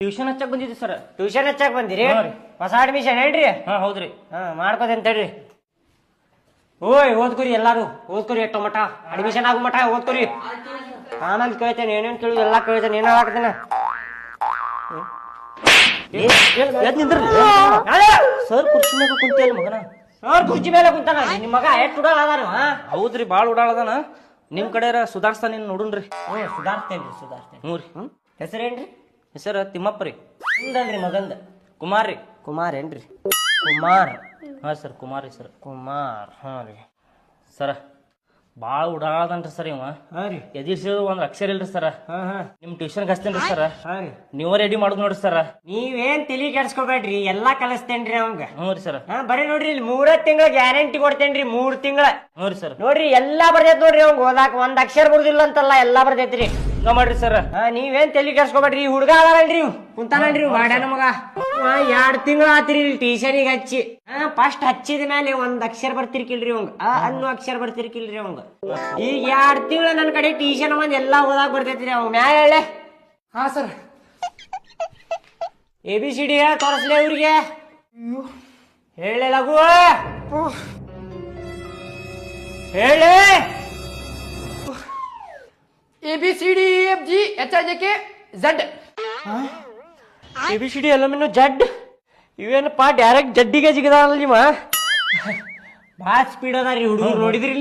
Tuition ಹಚ್ಚಕ್ ಬಂದಿದ್ವಿ sir. Tuition ಹಚ್ಚಾಕ್ ಬಂದಿರಿ? ಹಾ ರೀ. ಹೊಸ ಅಡ್ಮಿಷನ್ ಹೇಳ್ರಿ? ಹಾ ಹೌದ್ರಿ. ಮಾಡ್ಕೋದೆ ಅಂತ ಹೇಳ್ರಿ. ಓಯ್ ಓದ್ಕೊರಿ ಎಲ್ಲಾರು, ಓದ್ಕೊರಿ ಎಷ್ಟೋ ಮಠ ಅಡ್ಮಿಷನ್ ಆಗೋ ಮಠ ಓದ್ಕೊರಿ. ಆಮೇಲೆ ಕೇಳ್ತೇನೆ, ಏನೇನ್ ಕೇಳುದು ಎಲ್ಲಾ ಕೇಳ್ತೇನೆ. ಏನ್ ಹಾಕ್ತೇನೆ ಸರ್ ಕುರ್ಚಿ ಮ್ಯಾಗ ಕುಂತಿಯಲ್ಲ ಮಗನ. ಸರ್ ಕುರ್ಚಿ ಮೇಲೆ ಕುಂತಾನ. ನಿಮ್ ಮಗ ಎಷ್ಟು ಉಡಾಳ ಅದಾನ? ಹೌದ್ರಿ, ಬಾಳ ಉಡಾಳದಾನ. ನಿಮ್ ಕಡೆ ಸುಧಾರ್ಸ್ತಾನ ನೀನ್ ನೋಡುನ್ರಿ. ಸುಧಾರಿಸ್ತೇನ್ರಿ. ಹ್ಞೂ ರೀ. ಹೆಸರೇನ್ರಿ? ಹೆಸರ ತಿಮ್ಮಪ್ಪ ರೀ. ನಿಮ್ದಲ್ರಿ ಮಗಂದ? ಕುಮಾರ್ ರೀ. ಕುಮಾರ್ ಏನ್ರಿ? ಕುಮಾರ್. ಹಾ ಸರ್, ಕುಮಾರ್ ರೀ ಸರ್. ಕುಮಾರ್. ಹಾ ರೀ. ಸರ ಬಾಳ ಉಡಾಳದನ್ರಿ ಸರ್ ಇವ. ಹಾ ರೀ. ಎದಿರ್ಸಿದ ಒಂದ್ ಅಕ್ಷರ ಇಲ್ರಿ ಸರ. ಹಾ ಹಾ ನಿಮ್ ಟ್ಯೂಷನ್ಗೆ ಹಚ್ತೇನ್ರಿ ಸರ. ಹಾ ರೀ. ನೀವ ರೆಡಿ ಮಾಡುದು ನೋಡ್ರಿ ಸರ. ನೀವೇನ್ ತಲಿ ಕೆಡ್ಸ್ಕೊಬೇಡ್ರಿ, ಎಲ್ಲಾ ಕಲಿಸ್ತೇನ್ರಿ ಅವಂಗ. ಹ್ಞೂ ರೀ ಸರ. ಬರ್ರಿ ನೋಡ್ರಿ, ಇಲ್ಲಿ 3 ತಿಂಗಳ ಗ್ಯಾರಂಟಿ ಕೊಡ್ತೇನ್ರಿ. 3 ತಿಂಗಳ. ಹ್ಞೂ ರೀ ಸರ್. ನೋಡ್ರಿ ಎಲ್ಲಾ ಬರ್ದೈತ್ ನೋಡ್ರಿ ಅವಂಗ. ಓದಾಕ ಒಂದ್ ಅಕ್ಷರ ಬರುದಿಲ್ಲ ಅಂತಲ್ಲ, ಎಲ್ಲಾ ಬರ್ದೈತ್ರಿ. ಹಿಂಗ ಮಾಡ್ರಿ ಸರ್. ನೀವೇನ್ ತಲಿ ಕೆಡ್ಸ್ಕೊಬೇಡ್ರಿ. ಹುಡುಗ ಅದಾರಲ್ರಿ, ಕುಂತಾನಲ್ರಿ ಮಾಡ್ಯಾನ ಮಗ. 2 ತಿಂಗಳ ಆತ್ರಿ ಟ್ಯೂಷನಿಗೆ ಹಚ್ಚಿ. ಫಸ್ಟ್ ಹಚ್ಚಿದ ಮೇಲೆ ಒಂದ್ ಅಕ್ಷರ ಬರ್ತಿರ್ಕಿಲ್ರಿ ಅವಂಗ. ಅನ್ನೋ ಅಕ್ಷರ ಬರ್ತಿರ್ಕಿಲ್ರಿ ಅವಂಗ. ಈಗ 2 ತಿಂಗಳ ನನ್ ಕಡೆ ಟ್ಯೂಷನ್ ಬಂದ್ ಎಲ್ಲಾ ಓದಾಕ್ ಬರ್ತೈತ್ರಿ ಅವ್. ಮ್ಯಾಲ ಹೇಳೆ. ಹಾ ಸರ್. ABCD ತೋರಿಸ್ಲಿ ಅವ್ರಿಗೆ. ಹೇಳಿ ಲಘು, ಹೇಳಿ. ABCDEFGHIJKZ. ABCD ಎಲ್ಲ ಜಡ್. ಇವೇನಪ್ಪ ಡೈರೆಕ್ಟ್ ಜಡ್ಡಿಗೆ ಜಿಗದಾನಲ್ಲ ನಿಮ್ಮ. ಭಾಳ ಸ್ಪೀಡ್ ಅದ ರೀ ಹುಡುಗರು, ನೋಡಿದ್ರಿ?